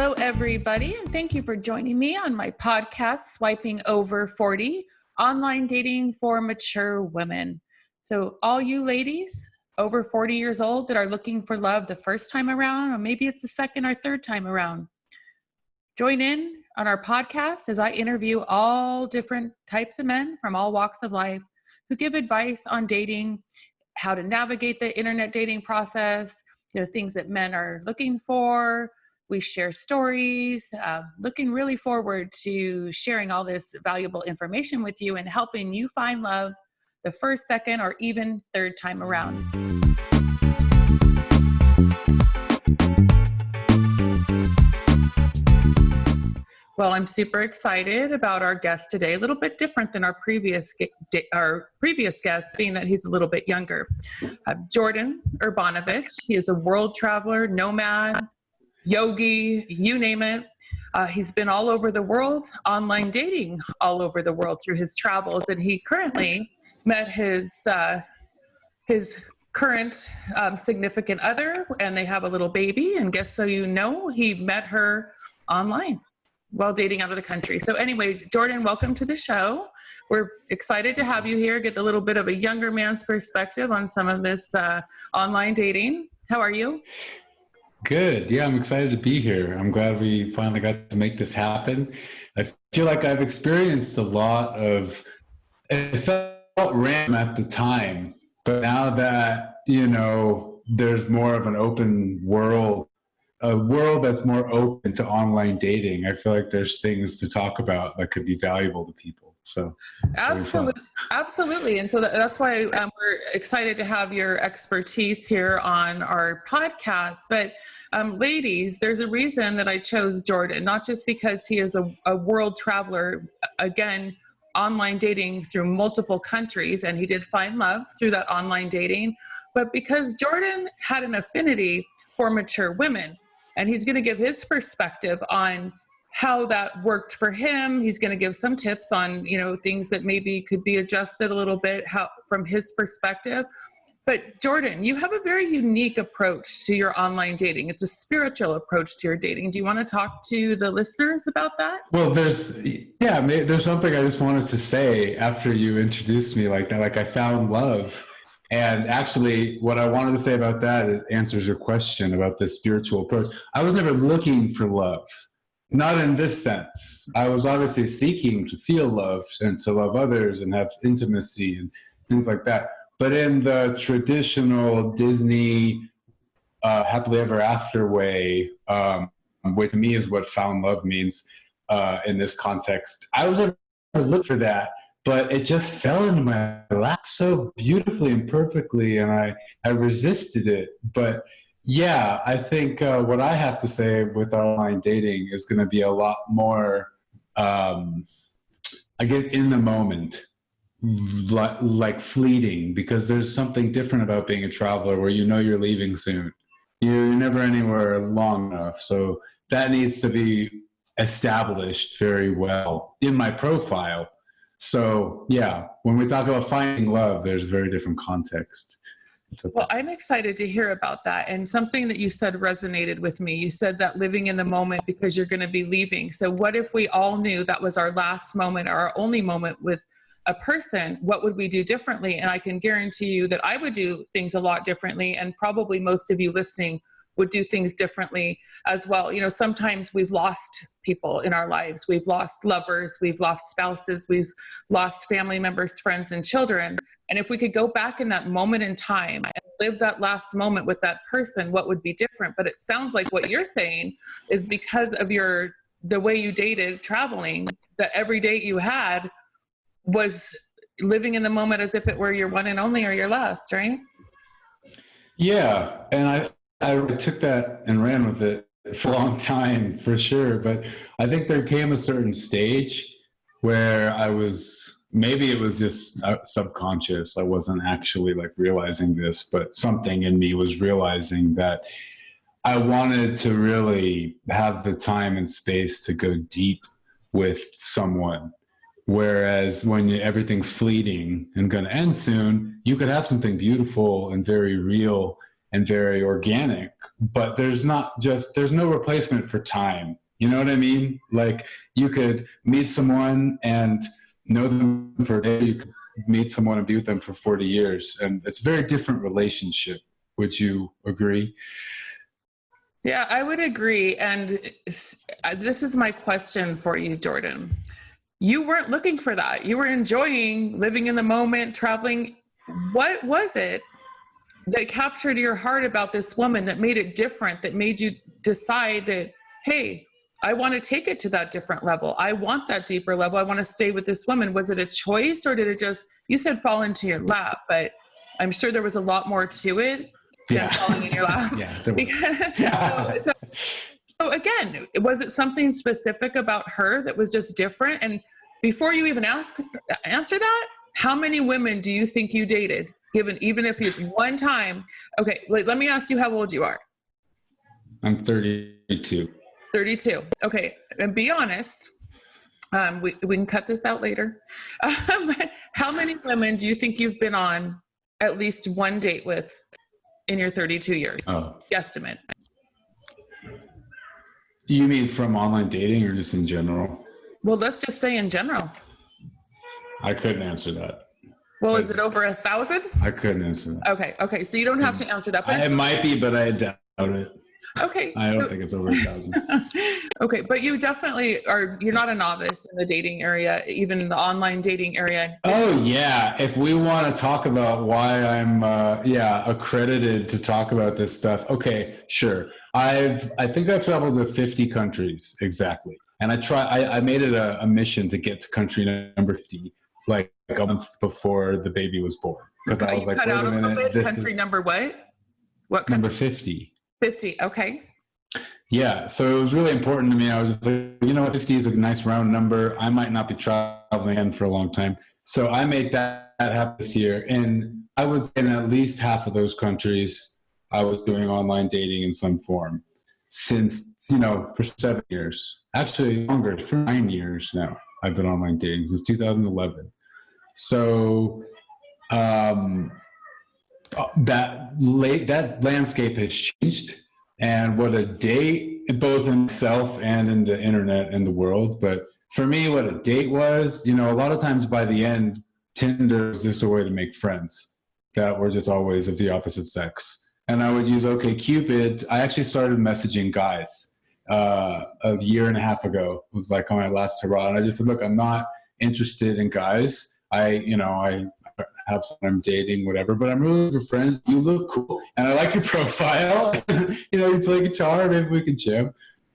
Hello, everybody, and thank you for joining me on my podcast, Swiping Over 40, Online Dating for Mature Women. So all you ladies over 40 years old that are looking for love the first time around, or maybe it's the second or third time around, join in on our podcast as I interview all different types of men from all walks of life who give advice on dating, how to navigate the internet dating process, things that men are looking for. We share stories, looking really forward to sharing all this valuable information with you and helping you find love the first, second, or even third time around. Well, I'm super excited about our guest today, a little bit different than our previous guest, being that he's a little bit younger. Jordan Urbanovich, he is a world traveler, nomad, yogi, you name it. He's been all over the world, online dating all over the world through his travels, and he currently met his current significant other, and they have a little baby, and guess so you know, he met her online while dating out of the country. So anyway, Jordan, welcome to the show. We're excited to have you here, get a little bit of a younger man's perspective on some of this online dating. How are you? Good. Yeah, I'm excited to be here. I'm glad we finally got to make this happen. I feel like I've experienced a lot of, it felt random at the time, but now that, there's more of an open world, a world that's more open to online dating, I feel like there's things to talk about that could be valuable to people. So absolutely. And so that's why we're excited to have your expertise here on our podcast. But ladies, there's a reason that I chose Jordan, not just because he is a world traveler, again, online dating through multiple countries, and he did find love through that online dating, but because Jordan had an affinity for mature women, and he's going to give his perspective on how that worked for him. He's going to give some tips on, things that maybe could be adjusted a little bit from his perspective. But Jordan, you have a very unique approach to your online dating. It's a spiritual approach to your dating. Do you want to talk to the listeners about that? Well, there's something I just wanted to say after you introduced me like that. Like, I found love. And actually, what I wanted to say about that answers your question about the spiritual approach. I was never looking for love. Not in this sense. I was obviously seeking to feel love and to love others and have intimacy and things like that. But in the traditional Disney happily ever after way, which to me is what found love means in this context, I was never looking for that, but it just fell into my lap so beautifully and perfectly, and I resisted it. But yeah, I think what I have to say with online dating is going to be a lot more, I guess, in the moment, like fleeting, because there's something different about being a traveler where you're leaving soon. You're never anywhere long enough. So that needs to be established very well in my profile. So yeah, when we talk about finding love, there's a very different context. Well, I'm excited to hear about that. And something that you said resonated with me. You said that living in the moment because you're going to be leaving. So what if we all knew that was our last moment or our only moment with a person? What would we do differently? And I can guarantee you that I would do things a lot differently. And probably most of you listening would do things differently as well. Sometimes we've lost people in our lives. We've lost lovers, we've lost spouses, we've lost family members, friends, and children. And if we could go back in that moment in time and live that last moment with that person, what would be different? But it sounds like what you're saying is because of the way you dated traveling, that every date you had was living in the moment as if it were your one and only or your last, right? Yeah. And I took that and ran with it for a long time, for sure. But I think there came a certain stage where maybe it was just subconscious. I wasn't actually realizing this, but something in me was realizing that I wanted to really have the time and space to go deep with someone. Whereas when everything's fleeting and going to end soon, you could have something beautiful and very real and very organic but there's no replacement for time. You know what I mean? Like, you could meet someone and know them for a day. You could meet someone and be with them for 40 years. And it's a very different relationship. Would you agree? Yeah, I would agree. And this is my question for you, Jordan. You weren't looking for that. You were enjoying living in the moment, traveling. What was it that captured your heart about this woman that made it different, that made you decide that, hey, I want to take it to that different level. I want that deeper level. I want to stay with this woman. Was it a choice, or did it just, you said fall into your lap, but I'm sure there was a lot more to it than falling in your lap. So again, was it something specific about her that was just different? And before you even answer that, how many women do you think you dated, even if it's one time? Okay, let me ask you how old you are. I'm 32. 32. Okay, and be honest. We can cut this out later. How many women do you think you've been on at least one date with in your 32 years? Oh. Guesstimate. You mean from online dating or just in general? Well, let's just say in general. I couldn't answer that. Well, is it over 1,000? I couldn't answer that. Okay. So you don't have to answer that. It might be, but I doubt it. Okay. I don't think it's over 1,000. Okay, but you definitely you're not a novice in the dating area, even in the online dating area. Oh yeah. If we want to talk about why I'm accredited to talk about this stuff. Okay, sure. I think I've traveled to 50 countries exactly. And I made it a mission to get to country number 50, like a month before the baby was born. Because I was like, wait a minute. Country number what? What country? Number 50. 50, okay. Yeah, so it was really important to me. I was just like, 50 is a nice round number. I might not be traveling in for a long time. So I made that happen this year. And I would say in at least half of those countries, I was doing online dating in some form since, for 7 years. Actually longer, for 9 years now. I've been online dating since 2011. So that landscape has changed, and what a date, both in itself and in the internet and the world. But for me, what a date was, a lot of times by the end, Tinder is just a way to make friends that were just always of the opposite sex. And I would use OkCupid. I actually started messaging guys a year and a half ago. It was like on my last hurrah. And I just said, look, I'm not interested in guys. I have someone I'm dating, whatever, but I'm really good friends. You look cool, and I like your profile. You play guitar, maybe we can jam.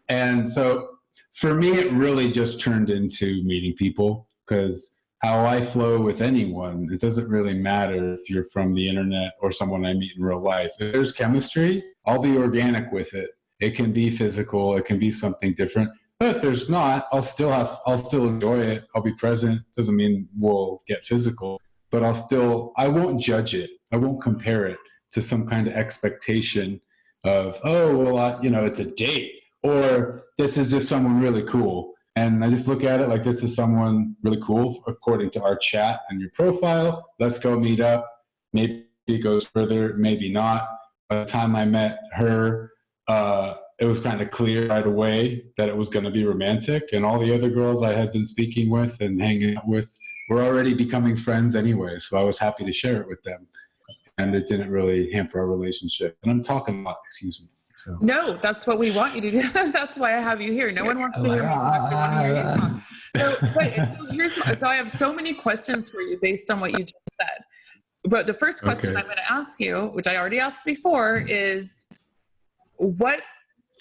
And so for me, it really just turned into meeting people, because how I flow with anyone, it doesn't really matter if you're from the internet or someone I meet in real life. If there's chemistry, I'll be organic with it. It can be physical, it can be something different. But if there's not, I'll still enjoy it. I'll be present. Doesn't mean we'll get physical, but I won't judge it. I won't compare it to some kind of expectation of, it's a date, or this is just someone really cool. And I just look at it like, this is someone really cool according to our chat and your profile. Let's go meet up. Maybe it goes further, maybe not. By the time I met her, it was kind of clear right away that it was going to be romantic. And all the other girls I had been speaking with and hanging out with were already becoming friends anyway. So I was happy to share it with them. And it didn't really hamper our relationship. And I'm talking a lot, excuse me. So. No, that's what we want you to do. That's why I have you here. No one wants to hear me. They want to hear you talk. So I have so many questions for you based on what you just said. But the first question I'm going to ask you, which I already asked before, is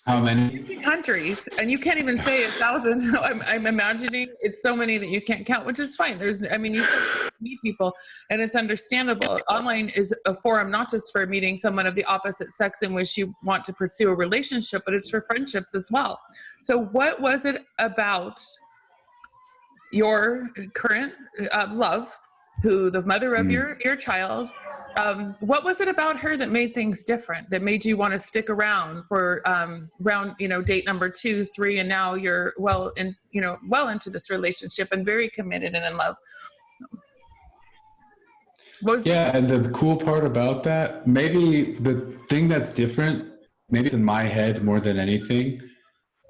how many countries? And you can't even say 1,000. So I'm imagining it's so many that you can't count, which is fine. You meet people, and it's understandable. Online is a forum not just for meeting someone of the opposite sex in which you want to pursue a relationship, but it's for friendships as well. So what was it about your current love, who the mother of your child, what was it about her that made things different, that made you want to stick around for date number 2, 3, and now you're well into this relationship and very committed and in love? And the cool part about that, maybe the thing that's different maybe it's in my head more than anything.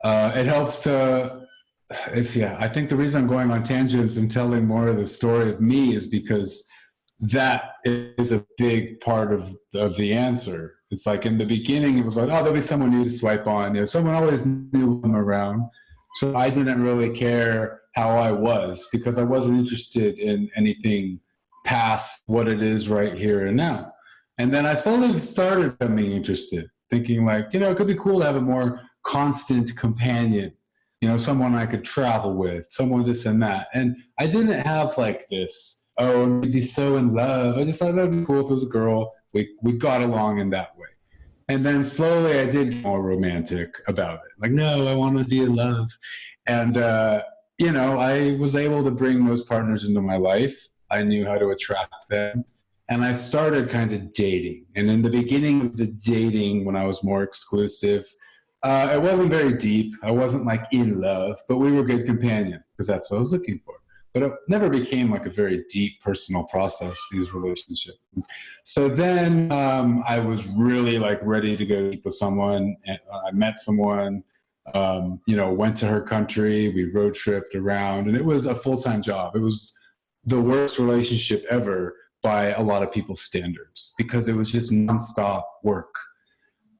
It helps to, I think the reason I'm going on tangents and telling more of the story of me is because that is a big part of the answer. It's like in the beginning, it was like, oh, there'll be someone new to swipe on. You know, someone always knew I'm around. So I didn't really care how I was because I wasn't interested in anything past what it is right here and now. And then I slowly started becoming interested, thinking like, you know, it could be cool to have a more constant companion, you know, someone I could travel with, someone this and that. And I didn't have like this, oh, we'd be so in love. I just thought that'd be cool if it was a girl. We got along in that way. And then slowly I did get more romantic about it. Like, no, I want to be in love. And, you know, I was able to bring those partners into my life. I knew how to attract them. And I started kind of dating. And in the beginning of the dating, when I was more exclusive, it wasn't very deep. I wasn't like in love, but we were good companions because that's what I was looking for. But it never became like a very deep personal process, these relationships. So then I was really like ready to go deep with someone. And I met someone, you know, went to her country. We road tripped around and it was a full-time job. It was the worst relationship ever by a lot of people's standards because it was just nonstop work.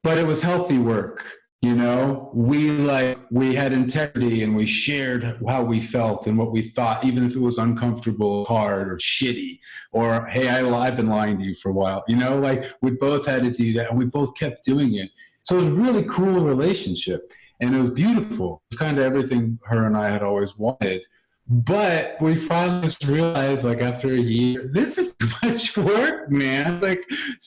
But it was healthy work. You know, we had integrity and we shared how we felt and what we thought, even if it was uncomfortable, hard, or shitty, or, hey, I've been lying to you for a while. You know, like we both had to do that and we both kept doing it. So it was a really cool relationship and it was beautiful. It's kind of everything her and I had always wanted. But we finally just realized, like, after a year, this is too much work, man. Like,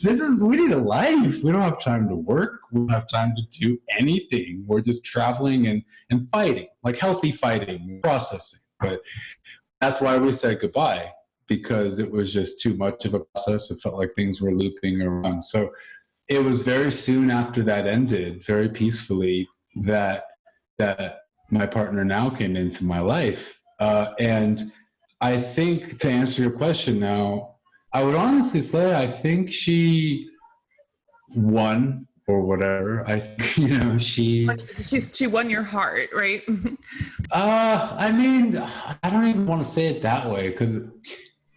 we need a life. We don't have time to work. We don't have time to do anything. We're just traveling and fighting, like healthy fighting, processing. But that's why we said goodbye, because it was just too much of a process. It felt like things were looping around. So it was very soon after that ended, very peacefully, that my partner now came into my life. And I think, to answer your question now, I would honestly say I think she won or whatever. I think, you know, she won your heart, right? I mean, I don't even want to say it that way because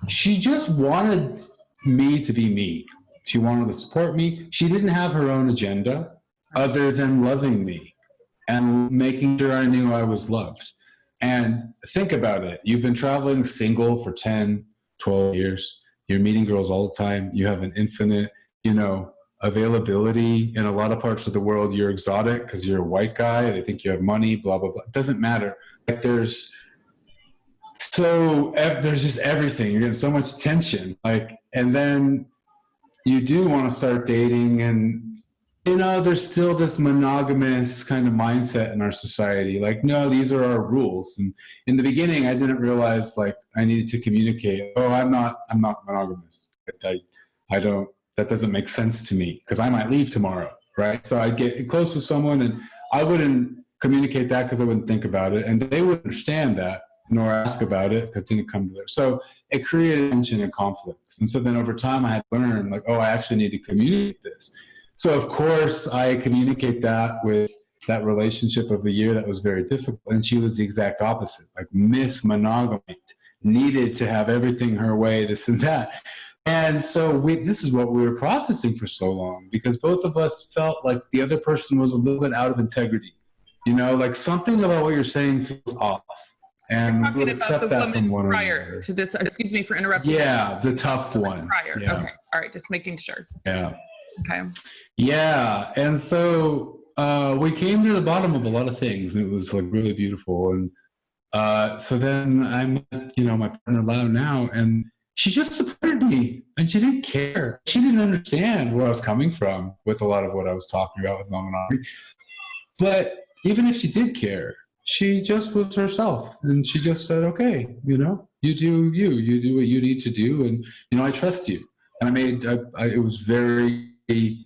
she just wanted me to be me. She wanted to support me. She didn't have her own agenda other than loving me and making sure I knew I was loved. And think about it. You've been traveling single for 10, 12 years. You're meeting girls all the time. You have an infinite, you know, availability. In a lot of parts of the world, you're exotic because you're a white guy. They think you have money, blah, blah, blah. It doesn't matter. Like there's just everything. You're getting so much attention. Like, and then you do want to start dating and, you know, there's still this monogamous kind of mindset in our society. Like, no, these are our rules. And in the beginning, I didn't realize like I needed to communicate. Oh, I'm not monogamous. That doesn't make sense to me because I might leave tomorrow, right? So I'd get close with someone and I wouldn't communicate that because I wouldn't think about it. And they wouldn't understand that nor ask about it because it didn't come to there. So it created tension and conflicts. And so then over time I had learned like, oh, I actually need to communicate this. So, of course, I communicate that with that relationship of a year that was very difficult. And she was the exact opposite, like Miss Monogamite, needed to have everything her way, this and that. And so this is what we were processing for so long because both of us felt like the other person was a little bit out of integrity. You know, like something about what you're saying feels off. And we'll accept that from one prior to this. Excuse me for interrupting. Yeah, the tough one. Prior. Yeah. Okay. All right. Just making sure. Yeah. Okay. Yeah, and so we came to the bottom of a lot of things, and it was like really beautiful. And so then I met, you know, my partner Lau now, and she just supported me, and she didn't care. She didn't understand where I was coming from with a lot of what I was talking about with Mom and Ari. But even if she did care, she just was herself, and she just said, "Okay, you know, you do what you need to do, and you know, I trust you." And it was very. It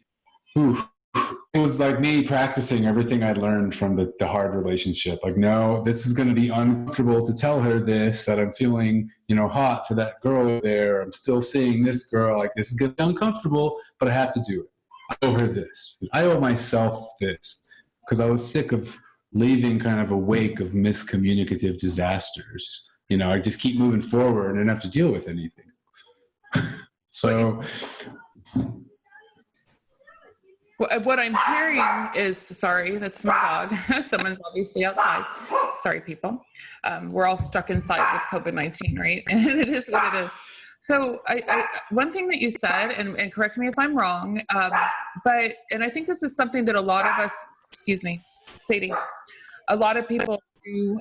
was like me practicing everything I learned from the hard relationship. Like, no, this is going to be uncomfortable to tell her this, that I'm feeling, you know, hot for that girl there. I'm still seeing this girl. Like, this is going to be uncomfortable, but I have to do it. I owe her this. I owe myself this, because I was sick of leaving kind of a wake of miscommunicative disasters. I just keep moving forward and I don't have to deal with anything. So what I'm hearing is, sorry, that's my dog. Someone's obviously outside. Sorry, people. We're all stuck inside with COVID-19, right? And it is what it is. So one thing that you said, and correct me if I'm wrong, and I think this is something that a lot of us, excuse me, Sadie, a lot of people do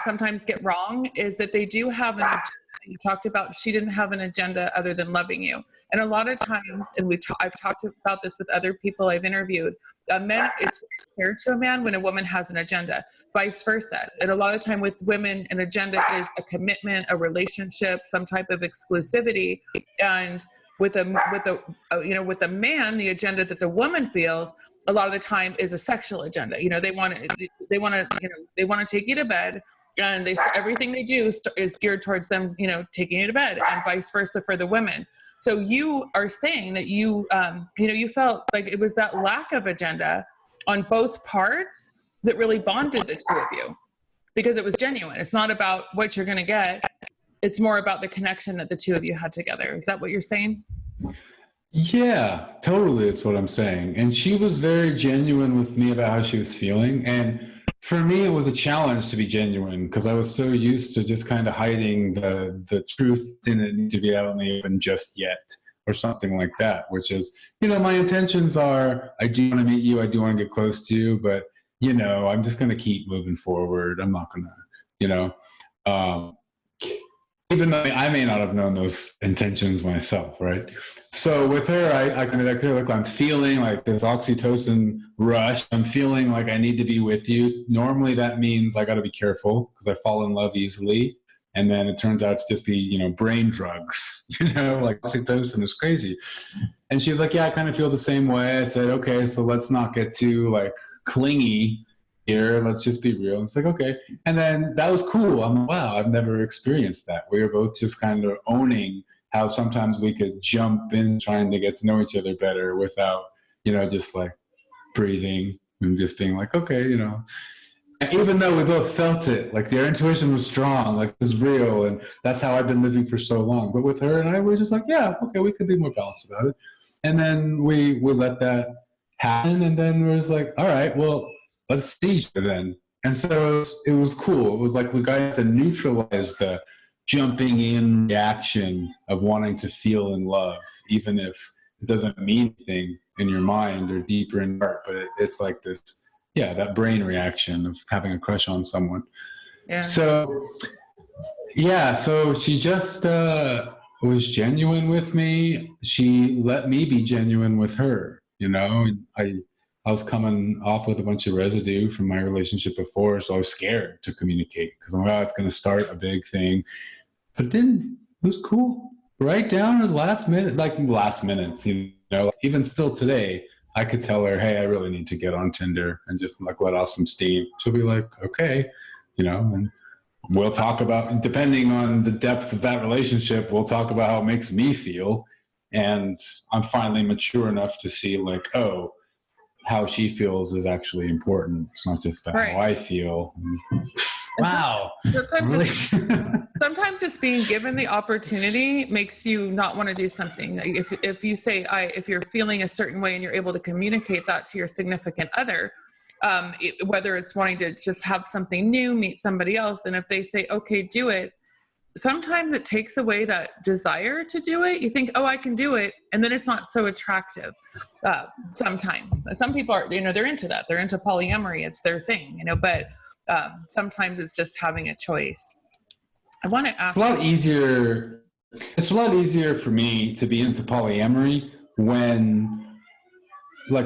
sometimes get wrong, is that they do have an agenda. You talked about she didn't have an agenda other than loving you. And a lot of times, and I've talked about this with other people I've interviewed, men, it's fair to a man when a woman has an agenda, vice versa. And a lot of time with women, an agenda is a commitment, a relationship, some type of exclusivity. And with a man, the agenda that the woman feels a lot of the time is a sexual agenda. They want to take you to bed. And everything they do is geared towards them, taking you to bed, and vice versa for the women. So you are saying that you felt like it was that lack of agenda on both parts that really bonded the two of you, because it was genuine. It's not about what you're going to get. It's more about the connection that the two of you had together. Is that what you're saying? Yeah, totally. It's what I'm saying. And she was very genuine with me about how she was feeling. And for me, it was a challenge to be genuine, because I was so used to just kind of hiding the truth. Didn't need to be out in the open just yet, or something like that, which is, my intentions are, I do want to meet you. I do want to get close to you, but, I'm just going to keep moving forward. I'm not going to, even though I may not have known those intentions myself, right? So with her, I kind of like, I'm feeling like this oxytocin rush. I'm feeling like I need to be with you. Normally that means I got to be careful, because I fall in love easily. And then it turns out to just be, brain drugs, like oxytocin is crazy. And she's like, yeah, I kind of feel the same way. I said, okay, so let's not get too clingy here, let's just be real. It's like, okay. And then that was cool. I'm like, wow, I've never experienced that. We were both just kind of owning how sometimes we could jump in trying to get to know each other better without, just breathing and just being like, okay, And even though we both felt it, their intuition was strong, it was real. And that's how I've been living for so long. But with her and I, we're just like, yeah, okay, we could be more balanced about it. And then we let that happen. And then we're just like, all right, well, let's see each other then. And so it was cool. It was like we got to neutralize the jumping in reaction of wanting to feel in love, even if it doesn't mean anything in your mind or deeper in your heart. But it's like this, that brain reaction of having a crush on someone. Yeah. So she just was genuine with me. She let me be genuine with her. I was coming off with a bunch of residue from my relationship before, so I was scared to communicate, because I'm like, it's going to start a big thing. But then it was cool. Right down to the last minutes, even still today, I could tell her, hey, I really need to get on Tinder and just let off some steam. She'll be like, okay, and we'll talk about, depending on the depth of that relationship, we'll talk about how it makes me feel. And I'm finally mature enough to see how she feels is actually important. It's not just about how I feel. Wow. Sometimes just being given the opportunity makes you not want to do something. If you say, if you're feeling a certain way and you're able to communicate that to your significant other, whether it's wanting to just have something new, meet somebody else, and if they say, okay, do it, sometimes it takes away that desire to do it. You think, oh, I can do it. And then it's not so attractive. Sometimes some people are, they're into that. They're into polyamory. It's their thing, but sometimes it's just having a choice. I want to ask. It's a lot easier for me to be into polyamory when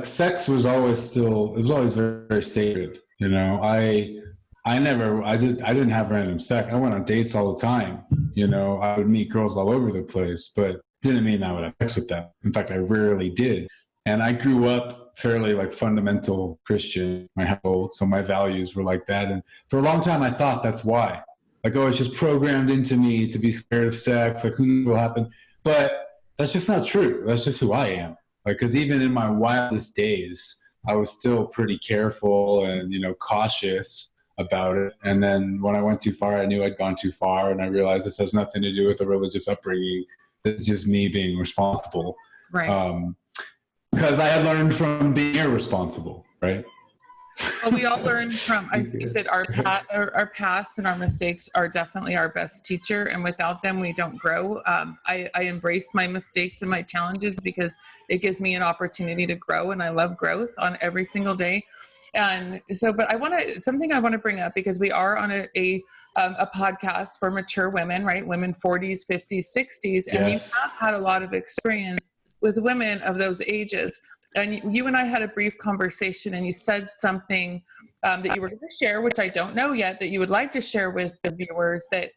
sex was always very, very sacred. I didn't have random sex. I went on dates all the time. I would meet girls all over the place, but didn't mean I would have sex with them. In fact, I rarely did. And I grew up fairly fundamental Christian, my household, so my values were like that. And for a long time, I thought that's why. It's just programmed into me to be scared of sex. Who knows what will happen? But that's just not true. That's just who I am. Like, because even in my wildest days, I was still pretty careful and, cautious about it. And then when I went too far, I knew I'd gone too far. And I realized this has nothing to do with a religious upbringing. This is just me being responsible. Right. Because I had learned from being irresponsible, right? Well, we all learn from, I think that our past and our mistakes are definitely our best teacher. And without them, we don't grow. I embrace my mistakes and my challenges because it gives me an opportunity to grow. And I love growth on every single day. And so, but something I want to bring up, because we are on a podcast for mature women, right? Women 40s, 50s, 60s. And you have had a lot of experience with women of those ages. And you and I had a brief conversation, and you said something that you were going to share, which I don't know yet, that you would like to share with the viewers, that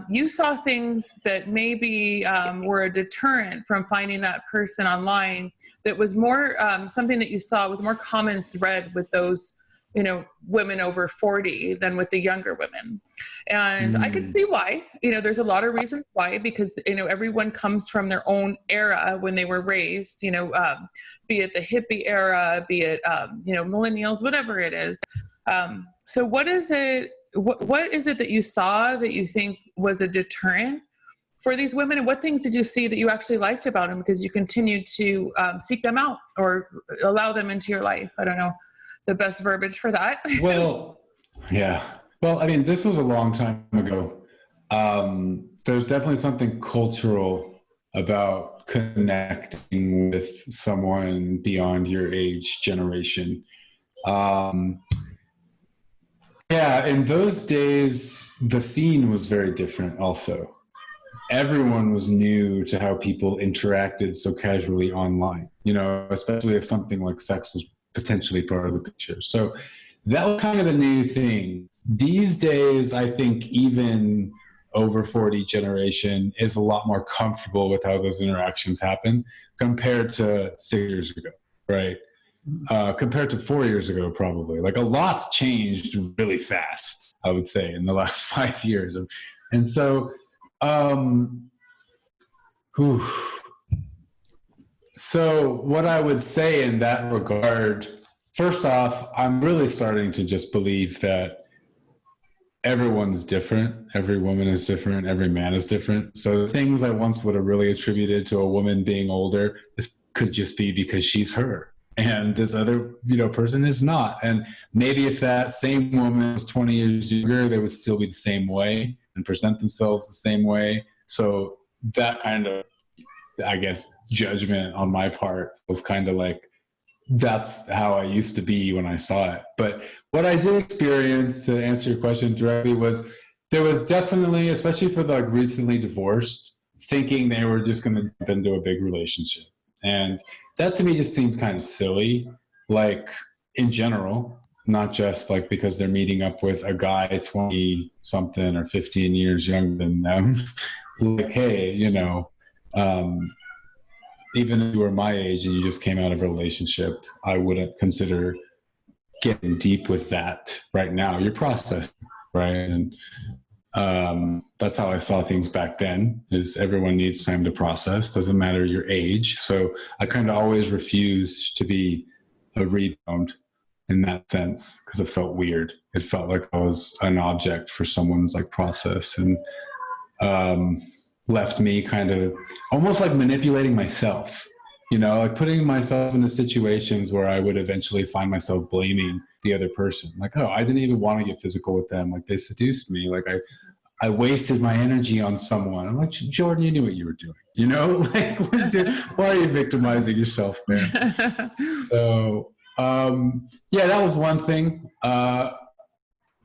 you saw things that maybe were a deterrent from finding that person online, that was more something that you saw with more common thread with those, women over 40 than with the younger women. And I could see why. There's a lot of reasons why, because everyone comes from their own era when they were raised, be it the hippie era, be it millennials, whatever it is. So what is it that you saw that you think was a deterrent for these women, and what things did you see that you actually liked about them because you continued to seek them out or allow them into your life? I don't know the best verbiage for that. Well, yeah. Well, I mean, this was a long time ago. There's definitely something cultural about connecting with someone beyond your age generation. Yeah, in those days, the scene was very different also. Everyone was new to how people interacted so casually online, especially if something like sex was potentially part of the picture. So that was kind of a new thing. These days, I think even over 40 generation is a lot more comfortable with how those interactions happen compared to 6 years ago, right? Compared to 4 years ago, probably. Like, a lot's changed really fast, I would say, in the last 5 years. And so, so what I would say in that regard, first off, I'm really starting to just believe that everyone's different. Every woman is different. Every man is different. So things I once would have really attributed to a woman being older, this could just be because she's her. And this other, person is not. And maybe if that same woman was 20 years younger, they would still be the same way and present themselves the same way. So that kind of, I guess, judgment on my part was kind of like, that's how I used to be when I saw it. But what I did experience, to answer your question directly, was there was definitely, especially for the recently divorced, thinking they were just going to jump into a big relationship. And that to me just seemed kind of silly, like in general, not just like because they're meeting up with a guy 20 something or 15 years younger than them. Like, hey, even if you were my age and you just came out of a relationship, I wouldn't consider getting deep with that right now. You're processing, right? And that's how I saw things back then, is everyone needs time to process. Doesn't matter your age. So I kind of always refused to be a rebound in that sense, because it felt weird. It felt like I was an object for someone's process, and left me kind of almost like manipulating myself, like putting myself into situations where I would eventually find myself blaming the other person. Like, oh, I didn't even want to get physical with them. Like, they seduced me. Like, I wasted my energy on someone. I'm like, Jordan, you knew what you were doing, like, why are you victimizing yourself, man? So, yeah, that was one thing.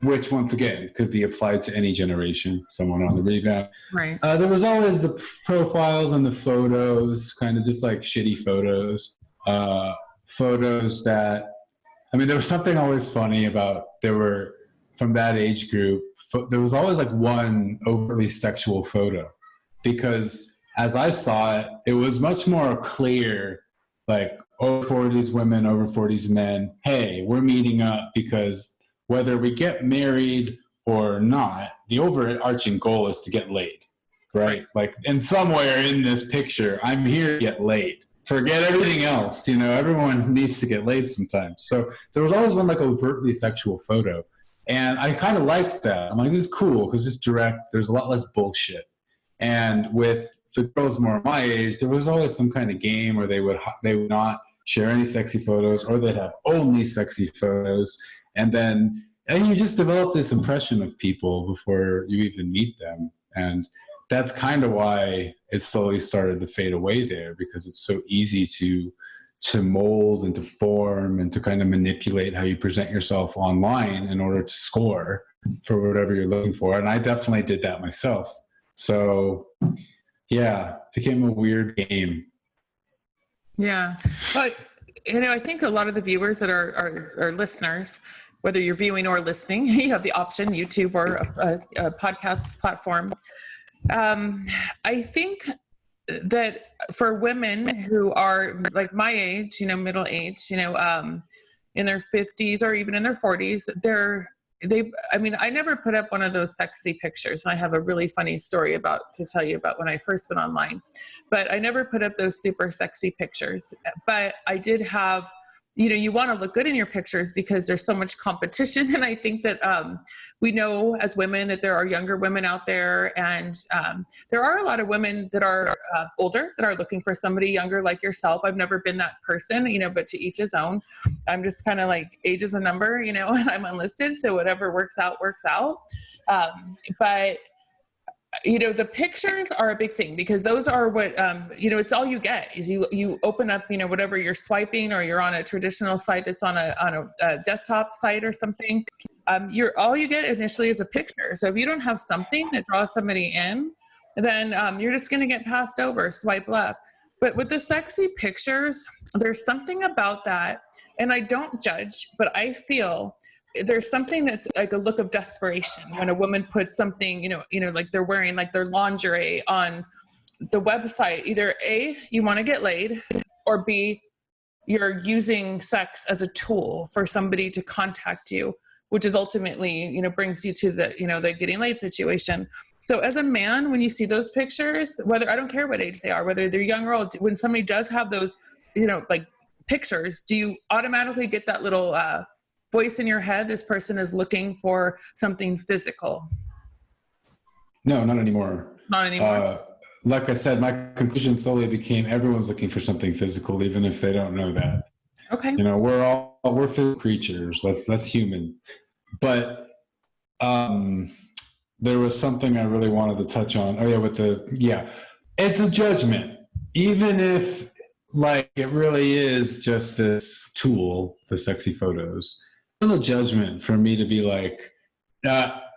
Which, once again, could be applied to any generation, someone on the rebound. Right. There was always the profiles and the photos, kind of just like shitty photos. Photos that, there was something always funny about, there were, from that age group, there was always like one overly sexual photo. Because as I saw it, it was much more clear, like, over 40s women, over 40s men, hey, we're meeting up because whether we get married or not, the overarching goal is to get laid, right? Like, in somewhere in this picture, I'm here to get laid. forget everything else. You know, everyone needs to get laid sometimes. So there was always one like overtly sexual photo. And I kind of liked that. I'm like, this is cool because it's direct. There's a lot less bullshit. And with the girls more my age, there was always some kind of game where they would not share any sexy photos, or they'd have only sexy photos. And you just develop this impression of people before you even meet them. And that's kind of why it slowly started to fade away there, because it's so easy to mold and to form and to kind of manipulate how you present yourself online in order to score for whatever you're looking for. And I definitely did that myself. So yeah, it became a weird game. Yeah. But, you know, I think a lot of the viewers that are listeners, whether you're viewing or listening, you have the option, YouTube or a podcast platform. I think that for women who are like my age, you know, middle age, you know, in their 50s or even in their 40s, I never put up one of those sexy pictures. And I have a really funny story to tell you about when I first went online, but I never put up those super sexy pictures. But I did have, you know, you want to look good in your pictures because there's so much competition. And I think that we know as women that there are younger women out there, and there are a lot of women that are older that are looking for somebody younger like yourself. I've never been that person, you know, but to each his own. I'm just kind of like, age is a number, you know, and I'm unlisted. So whatever works out, works out. But you know, the pictures are a big thing because those are what, you know, it's all you get is you open up, you know, whatever you're swiping, or you're on a traditional site that's on a desktop site or something. All you get initially is a picture. So if you don't have something that draws somebody in, then you're just going to get passed over, swipe left. But with the sexy pictures, there's something about that. And I don't judge, but I feel there's something that's like a look of desperation when a woman puts something, you know, like they're wearing like their lingerie on the website. Either A, you want to get laid, or B, you're using sex as a tool for somebody to contact you, which is ultimately, you know, brings you to the, you know, the getting laid situation. So as a man, when you see those pictures, whether, I don't care what age they are, whether they're young or old, when somebody does have those, you know, like pictures, do you automatically get that little, voice in your head, this person is looking for something physical? No, not anymore. Not anymore. Like I said, my conclusion slowly became everyone's looking for something physical, even if they don't know that. Okay. You know, we're physical creatures. That's human. But there was something I really wanted to touch on. Oh yeah, it's a judgment. Even if like it really is just this tool, the sexy photos. A judgment for me to be like,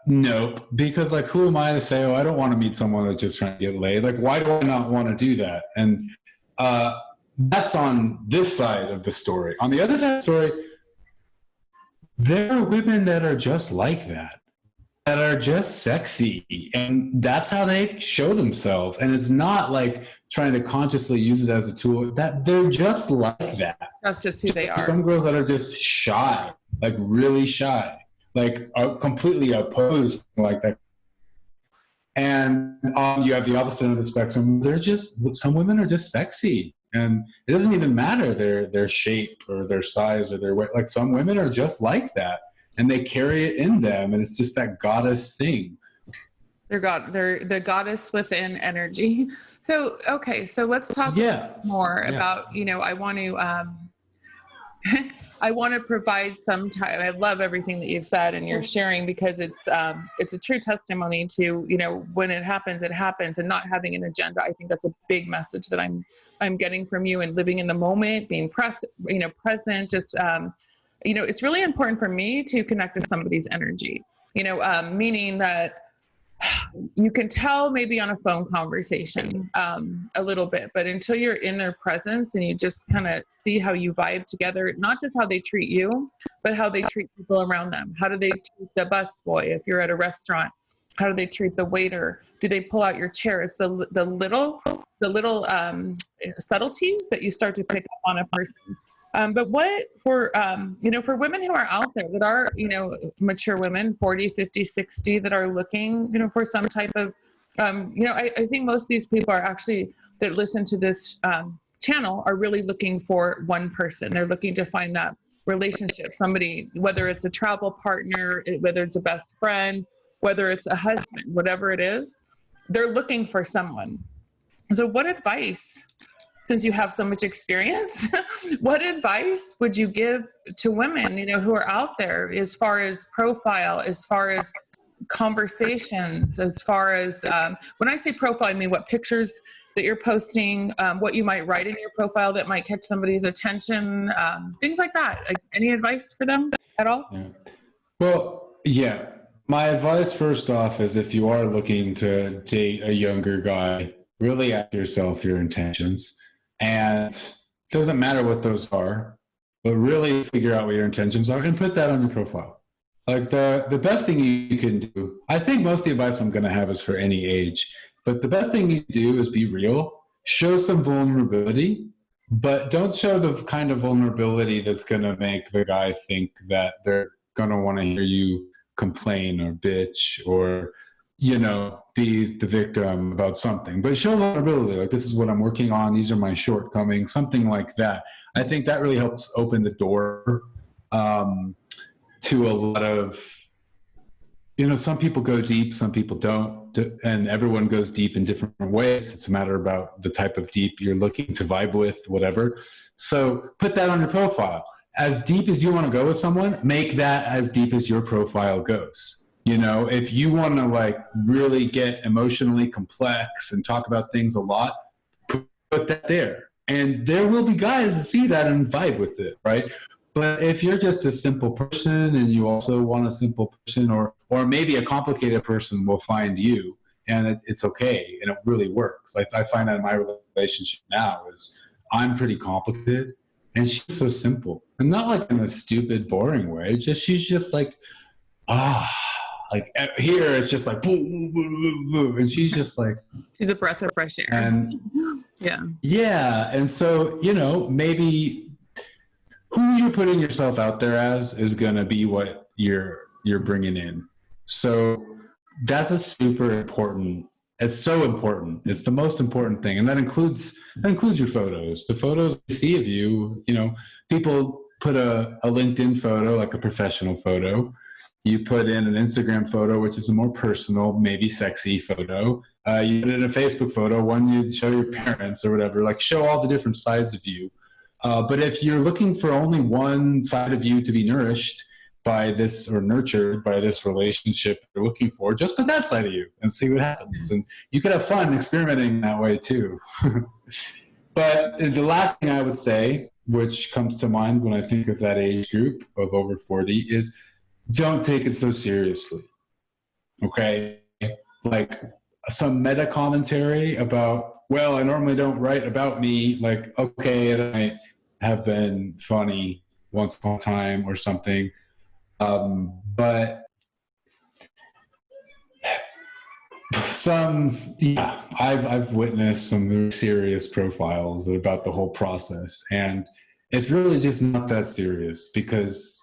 nope, because like, who am I to say, oh, I don't want to meet someone that's just trying to get laid? Like, why do I not want to do that? And that's on this side of the story. On the other side of the story, there are women that are just like that are just sexy, and that's how they show themselves. And it's not like trying to consciously use it as a tool. That they're just like that. That's just who they are. Some girls that are just shy, like really shy, like are completely opposed like that. And you have the opposite end of the spectrum. Some women are just sexy, and it doesn't even matter their shape or their size or their weight. Like some women are just like that, and they carry it in them, and it's just that goddess thing. They're the goddess within energy. So okay, so let's talk more about, you know, I want to provide some time. I love everything that you've said and you're sharing, because it's a true testimony to, you know, when it happens, and not having an agenda. I think that's a big message that I'm getting from you, and living in the moment, being present, just, you know, it's really important for me to connect to somebody's energy, you know, meaning that you can tell maybe on a phone conversation a little bit, but until you're in their presence and you just kind of see how you vibe together, not just how they treat you, but how they treat people around them. How do they treat the busboy if you're at a restaurant? How do they treat the waiter? Do they pull out your chair? It's the little subtleties that you start to pick up on a person. But what for, you know, for women who are out there that are, you know, mature women, 40, 50, 60, that are looking, you know, for some type of, you know, I think most of these people are actually, that listen to this channel are really looking for one person. They're looking to find that relationship, somebody, whether it's a travel partner, whether it's a best friend, whether it's a husband, whatever it is, they're looking for someone. So what advice, since you have so much experience, what advice would you give to women, who are out there, as far as profile, as far as conversations, as far as, when I say profile, I mean what pictures that you're posting, what you might write in your profile that might catch somebody's attention, things like that. Like, any advice for them at all? Yeah. Well, yeah. My advice first off is, if you are looking to date a younger guy, really ask yourself your intentions. And it doesn't matter what those are, but really figure out what your intentions are and put that on your profile. Like, the best thing you can do, I think most of the advice I'm going to have is for any age, but the best thing you do is be real, show some vulnerability, but don't show the kind of vulnerability that's going to make the guy think that they're going to want to hear you complain or bitch or, be the victim about something. But show vulnerability, like, this is what I'm working on, these are my shortcomings, something like that. I think that really helps open the door to a lot of, some people go deep, some people don't, and everyone goes deep in different ways. It's a matter about the type of deep you're looking to vibe with, whatever. So put that on your profile. As deep as you want to go with someone, make that as deep as your profile goes. If you want to really get emotionally complex and talk about things a lot, put that there. And there will be guys that see that and vibe with it, right? But if you're just a simple person and you also want a simple person, or maybe a complicated person will find you, and it's okay, and it really works. I find that in my relationship now is I'm pretty complicated and she's so simple, and not in a stupid, boring way. She's just here it's just boom, boom, boom, boom, and she's just she's a breath of fresh air. And yeah, and so maybe who you're putting yourself out there as is going to be what you're bringing in. So that's it's so important. It's the most important thing. And that includes your photos. The photos you see of you, people put a LinkedIn photo, like a professional photo. You put in an Instagram photo, which is a more personal, maybe sexy photo. You put in a Facebook photo, one you show your parents or whatever, show all the different sides of you. But if you're looking for only one side of you to be nourished by this, or nurtured by this relationship you're looking for, just put that side of you and see what happens. And you could have fun experimenting that way too. But the last thing I would say, which comes to mind when I think of that age group of over 40, is don't take it so seriously. Okay? Some meta commentary about, well, I normally don't write about me, okay, it might have been funny once upon a time or something. But I've witnessed some very serious profiles about the whole process, and it's really just not that serious, because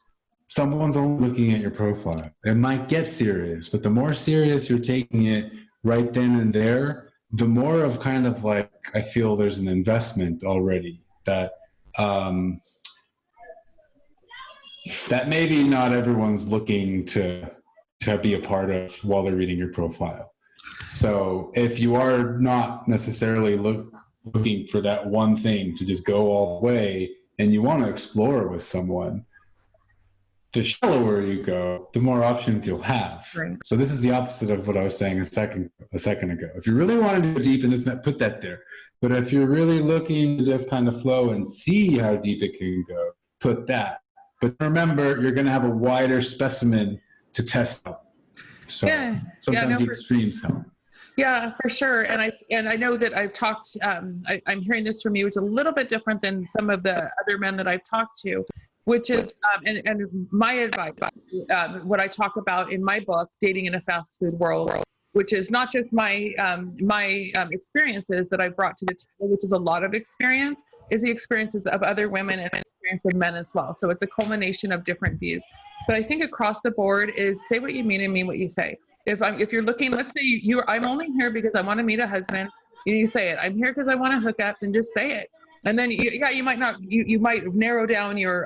someone's only looking at your profile. It might get serious, but the more serious you're taking it right then and there, the more of I feel there's an investment already that that maybe not everyone's looking to be a part of while they're reading your profile. So if you are not necessarily looking for that one thing to just go all the way, and you want to explore with someone, the shallower you go, the more options you'll have. Right. So this is the opposite of what I was saying a second ago. If you really want to go deep in this, put that there. But if you're really looking to just kind of flow and see how deep it can go, put that. But remember, you're going to have a wider specimen to test out. So sometimes the extremes help. Yeah, for sure. And I know that I've talked, I'm hearing this from you. It's a little bit different than some of the other men that I've talked to, which is, and my advice, what I talk about in my book, Dating in a Fast Food World, which is not just my experiences that I brought to the table, which is a lot of experience, is the experiences of other women and the experience of men as well. So it's a culmination of different views. But I think across the board is say what you mean and mean what you say. If you're looking, let's say I'm only here because I want to meet a husband, and you say it. I'm here because I want to hook up, and just say it. And then you might not, you might narrow down your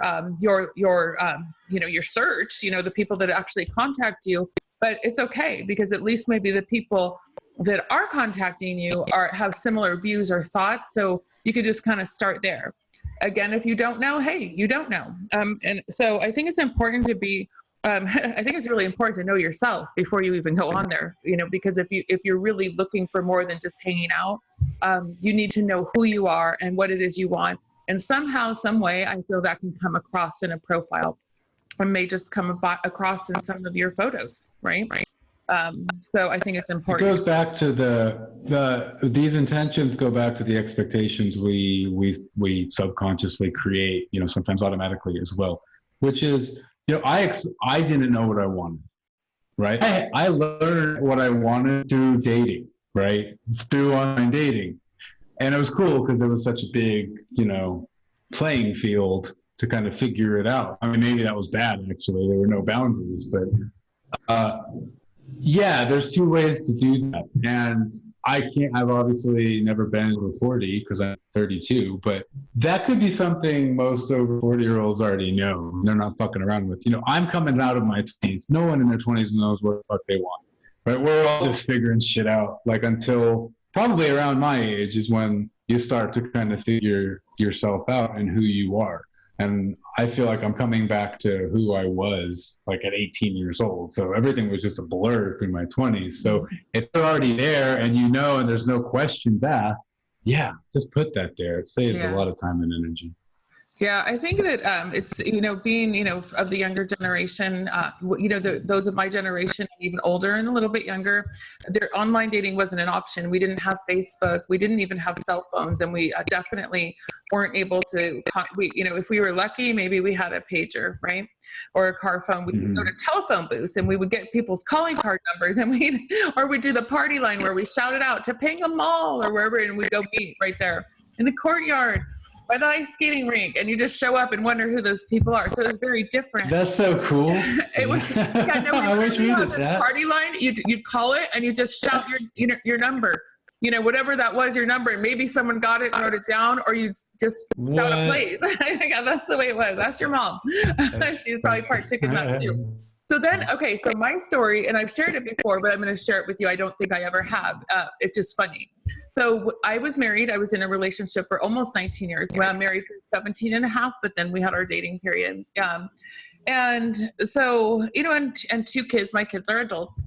search, the people that actually contact you, but it's okay, because at least maybe the people that are contacting you have similar views or thoughts. So you could just kind of start there. Again, if you don't know, hey, you don't know. And so I think it's important to be, I think it's really important to know yourself before you even go on there, because if you're really looking for more than just hanging out, you need to know who you are and what it is you want. And somehow, some way, I feel that can come across in a profile, or may just come across in some of your photos, right? So I think it's important. It goes back to these intentions go back to the expectations we subconsciously create, sometimes automatically as well, which is, I didn't know what I wanted, right? I learned what I wanted through dating, right? Through online dating. And it was cool because there was such a big, playing field to kind of figure it out. I mean, maybe that was bad, actually. There were no boundaries, but yeah, there's two ways to do that. And I've obviously never been over 40 because I'm 32, but that could be something most over 40-year-olds already know. They're not fucking around with. I'm coming out of my 20s. No one in their 20s knows what the fuck they want, right? We're all just figuring shit out, like until probably around my age is when you start to kind of figure yourself out and who you are. And I feel like I'm coming back to who I was like at 18 years old. So everything was just a blur through my 20s. So if they're already there and and there's no questions asked, yeah, just put that there. It saves a lot of time and energy. Yeah, I think that it's, being, of the younger generation, those of my generation, even older and a little bit younger, their online dating wasn't an option. We didn't have Facebook. We didn't even have cell phones. And we definitely weren't able to, if we were lucky, maybe we had a pager, right? Or a car phone. We'd go to telephone booths and we would get people's calling card numbers, and we'd do the party line where we shouted out to Topanga Mall or wherever, and we'd go meet right there in the courtyard by the ice skating rink, and you just show up and wonder who those people are. So it was very different. That's so cool. It was. I wish we did that. Party line, you'd call it and you just shout your number. Whatever that was, your number, and maybe someone got it and wrote it down, or you just shout a place. Yeah, that's the way it was. Ask your mom. She's probably partook in that too. So then, okay, so my story, and I've shared it before, but I'm going to share it with you. I don't think I ever have. It's just funny. So I was married. I was in a relationship for almost 19 years. Well, I'm married for 17 and a half, but then we had our dating period. And so, and two kids, my kids are adults.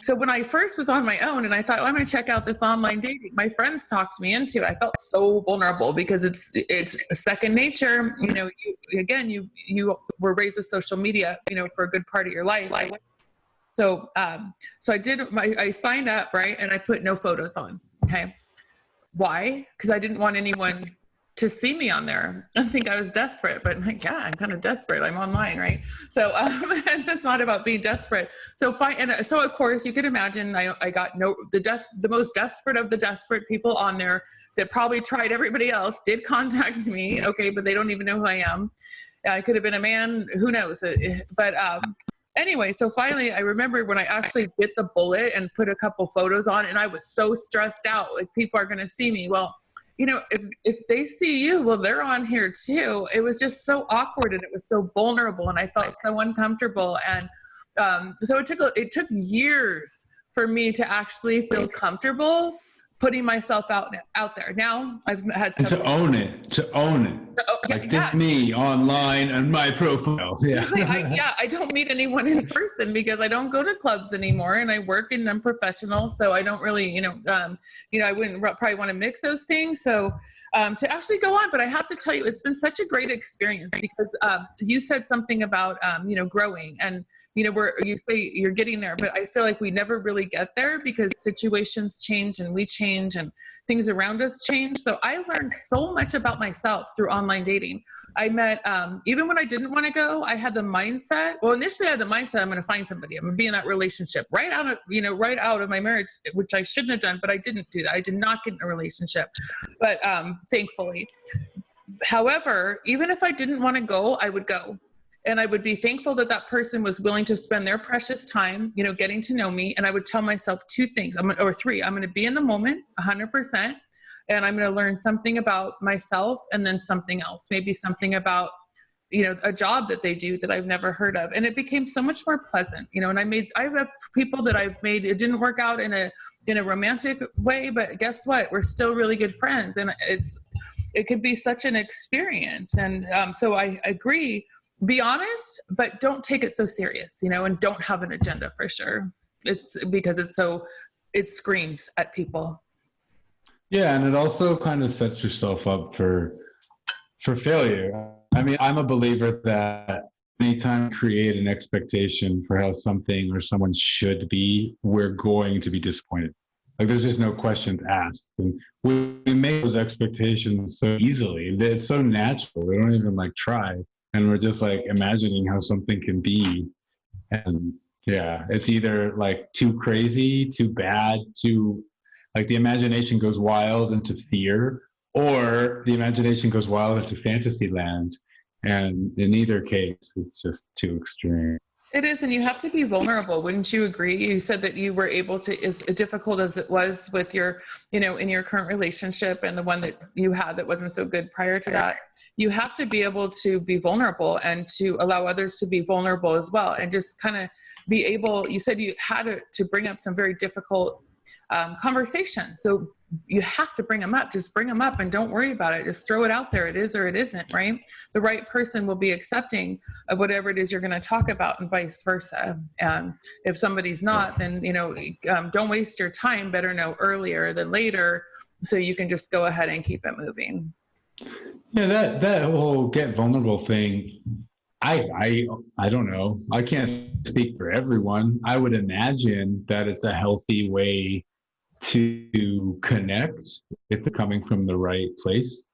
So when I first was on my own and I thought, I'm going to check out this online dating, my friends talked me into it. I felt so vulnerable because it's second nature. You were raised with social media, for a good part of your life. So I signed up, right? And I put no photos on. Okay. Why? Because I didn't want anyone to see me on there. I think I was desperate, but I'm kind of desperate. I'm online, right? So and it's not about being desperate. So of course you could imagine I got the most desperate of the desperate people on there that probably tried everybody else, did contact me, okay, but they don't even know who I am. I could have been a man, who knows? But anyway, so finally I remember when I actually bit the bullet and put a couple photos on, and I was so stressed out, like people are going to see me. Well, if they see you, well, they're on here too. It was just so awkward and it was so vulnerable and I felt so uncomfortable. And so it took years for me to actually feel comfortable putting myself out there. Now I've had some. And to own it. This me online and my profile. Yeah. I don't meet anyone in person because I don't go to clubs anymore, and I work and I'm professional. So I don't really, I wouldn't probably want to mix those things. So to actually go on, but I have to tell you, it's been such a great experience because you said something about, growing, and, you say you're getting there, but I feel like we never really get there because situations change and we change and things around us change. So I learned so much about myself through online dating. I met, even when I didn't want to go, I had the mindset. Well, initially I had the mindset, I'm going to find somebody. I'm going to be in that relationship right out of my marriage, which I shouldn't have done, but I didn't do that. I did not get in a relationship, but thankfully. However, even if I didn't want to go, I would go. And I would be thankful that that person was willing to spend their precious time, getting to know me. And I would tell myself two things, or three. I'm going to be in the moment 100%. and I'm going to learn something about myself and then something else, maybe something about, you know, a job that they do that I've never heard of. And it became so much more pleasant, you know, and I have people that I've made, it didn't work out in a romantic way, but guess what? We're still really good friends, and it could be such an experience. And so I agree, be honest, but don't take it so serious, you know, and don't have an agenda for sure. It's because it screams at people. Yeah. And it also kind of sets yourself up for failure. I mean, I'm a believer that anytime you create an expectation for how something or someone should be, we're going to be disappointed. Like, there's just no questions asked. And we make those expectations so easily. It's so natural. We don't even like try. And we're just like imagining how something can be. And yeah, it's either like too crazy, too bad, too, like the imagination goes wild into fear, or the imagination goes wild into fantasy land. And in either case, it's just too extreme. It is, and you have to be vulnerable. Wouldn't you agree? You said that you were able to, as difficult as it was with your, you know, in your current relationship and the one that you had that wasn't so good prior to that, you have to be able to be vulnerable and to allow others to be vulnerable as well. And just kind of be able, you said you had to bring up some very difficult conversations. So you have to bring them up. Just bring them up and don't worry about it. Just throw it out there. It is or it isn't, right? The right person will be accepting of whatever it is you're going to talk about, and vice versa. And if somebody's not, then, you know, don't waste your time. Better know earlier than later, so you can just go ahead and keep it moving. Yeah, that whole get vulnerable thing, I don't know. I can't speak for everyone. I would imagine that it's a healthy way to connect if it's coming from the right place,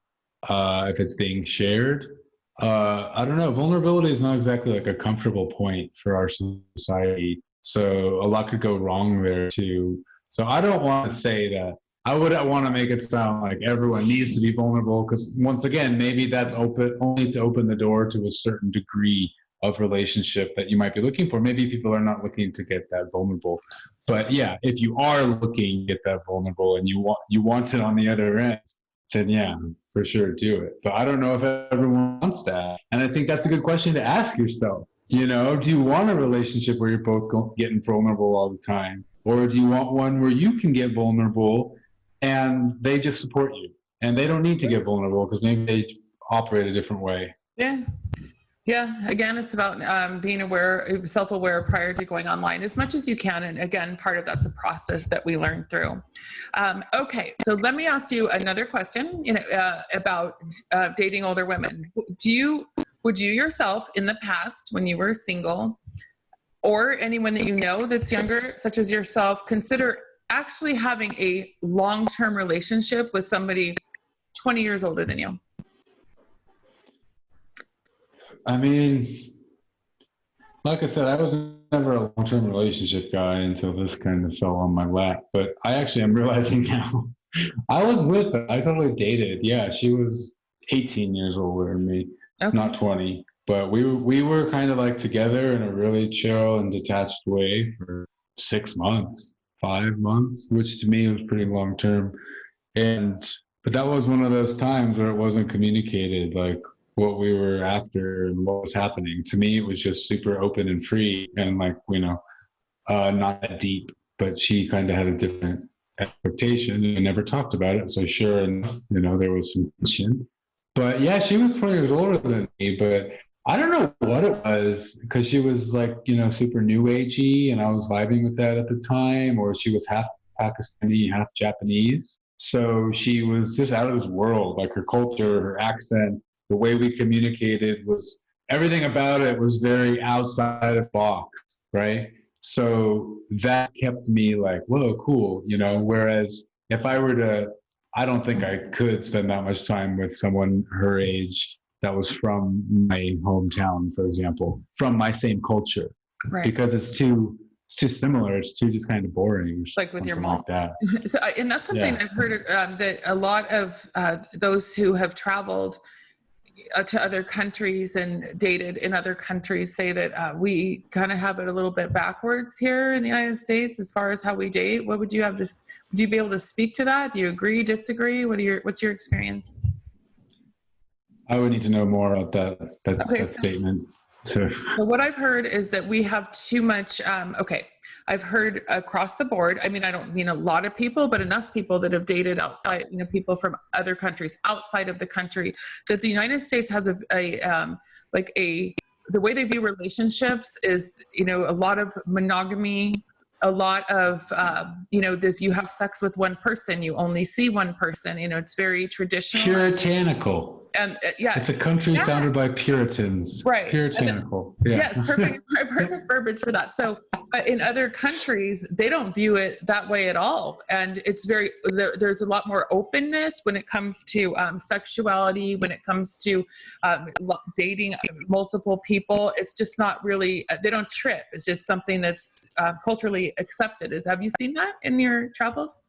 if it's being shared. I don't know. Vulnerability is not exactly like a comfortable point for our society. So a lot could go wrong there too. So I don't want to say that. I wouldn't want to make it sound like everyone needs to be vulnerable, because once again, maybe that's only to open the door to a certain degree of relationship that you might be looking for. Maybe people are not looking to get that vulnerable. But yeah, if you are looking to get that vulnerable and you want it on the other end, then yeah, for sure do it. But I don't know if everyone wants that. And I think that's a good question to ask yourself. You know, do you want a relationship where you're both getting vulnerable all the time? Or do you want one where you can get vulnerable and they just support you and they don't need to get vulnerable because maybe they operate a different way? Yeah. Yeah. Again, it's about being aware, self-aware prior to going online as much as you can. And again, part of that's a process that we learn through. Okay. So let me ask you another question, about dating older women. Would you yourself in the past, when you were single, or anyone that you know that's younger, such as yourself, consider actually having a long-term relationship with somebody 20 years older than you? I mean, like I said, I was never a long-term relationship guy until this kind of fell on my lap. But I actually am realizing now, I was with her. I totally dated. Yeah, she was 18 years older than me, okay. Not 20. But we were kind of like together in a really chill and detached way for 6 months, 5 months, which to me was pretty long-term. But that was one of those times where it wasn't communicated, like what we were after and what was happening. To me, it was just super open and free and like, not that deep, but she kind of had a different expectation and never talked about it. So sure enough, there was some tension. But yeah, she was 20 years older than me, but I don't know what it was, because she was like, super new agey and I was vibing with that at the time, or she was half Pakistani, half Japanese. So she was just out of this world, like her culture, her accent, the way we communicated was, everything about it was very outside of the box, right? So that kept me like, whoa, cool, whereas if I were to, I don't think I could spend that much time with someone her age that was from my hometown, for example, from my same culture, right? Because it's too similar. It's too just kind of boring. Like with your mom. Like that. So, and that's something I've heard that a lot of those who have traveled, to other countries and dated in other countries say that we kind of have it a little bit backwards here in the United States as far as how we date. What would you have to, would you be able to speak to that? Do you agree, disagree? What's your experience? I would need to know more about that statement. So what I've heard is that we have too much, I've heard across the board, I mean, I don't mean a lot of people, but enough people that have dated outside, people from other countries outside of the country, that the United States has the way they view relationships is, a lot of monogamy, a lot of, you have sex with one person, you only see one person, it's very traditional. Puritanical. And it's a country founded by Puritans. Right. Puritanical. Yes, perfect verbiage for that. So, but in other countries, they don't view it that way at all. And it's there's a lot more openness when it comes to sexuality, when it comes to dating multiple people. It's just not really, they don't trip. It's just something that's culturally accepted. Have you seen that in your travels?